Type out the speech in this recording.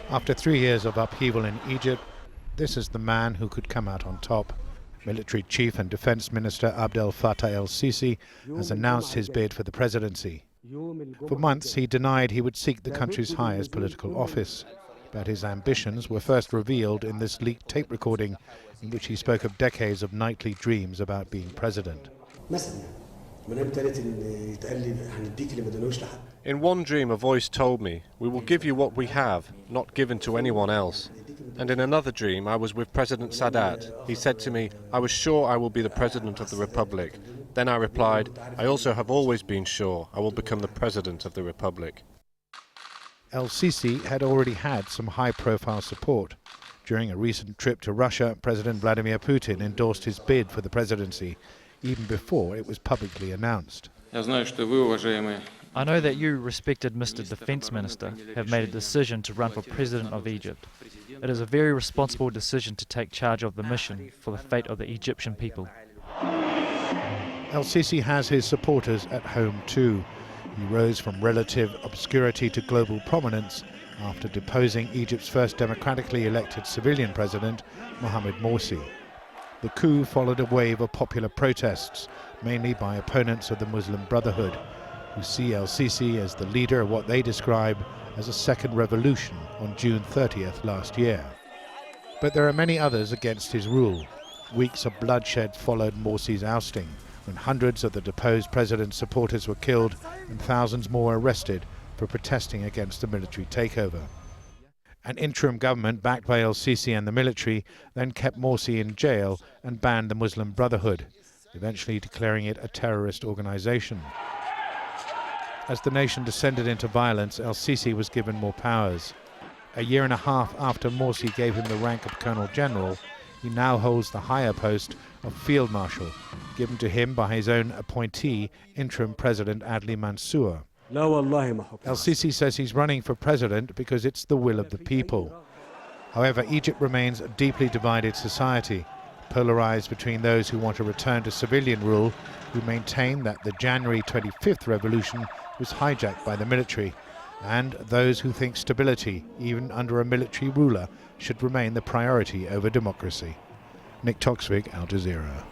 After 3 years of upheaval in Egypt, this is the man who could come out on top. Military Chief and Defense Minister Abdel Fattah el-Sisi has announced his bid for the presidency. For months he denied he would seek the country's highest political office, but his ambitions were first revealed in this leaked tape recording in which he spoke of decades of nightly dreams about being president. In one dream, a voice told me, "We will give you what we have, not given to anyone else." And in another dream, I was with President Sadat. He said to me, "I was sure I will be the President of the Republic." Then I replied, "I also have always been sure I will become the President of the Republic." El-Sisi had already had some high-profile support. During a recent trip to Russia, President Vladimir Putin endorsed his bid for the presidency, even before it was publicly announced. I know that you, respected Mr. Defense Minister, have made a decision to run for President of Egypt. It is a very responsible decision to take charge of the mission for the fate of the Egyptian people. El-Sisi has his supporters at home too. He rose from relative obscurity to global prominence after deposing Egypt's first democratically elected civilian president, Mohamed Morsi. The coup followed a wave of popular protests, mainly by opponents of the Muslim Brotherhood, who see el-Sisi as the leader of what they describe as a second revolution on June 30th last year. But there are many others against his rule. Weeks of bloodshed followed Morsi's ousting, when hundreds of the deposed president's supporters were killed and thousands more arrested for protesting against the military takeover. An interim government backed by el-Sisi and the military then kept Morsi in jail and banned the Muslim Brotherhood, eventually declaring it a terrorist organization. As the nation descended into violence, el-Sisi was given more powers. A year and a half after Morsi gave him the rank of Colonel General, he now holds the higher post of Field Marshal, given to him by his own appointee, interim President Adli Mansour. El-Sisi says he's running for president because it's the will of the people. However, Egypt remains a deeply divided society, polarized between those who want to return to civilian rule, who maintain that the January 25th revolution was hijacked by the military, and those who think stability, even under a military ruler, should remain the priority over democracy. Toksvig, Al Jazeera.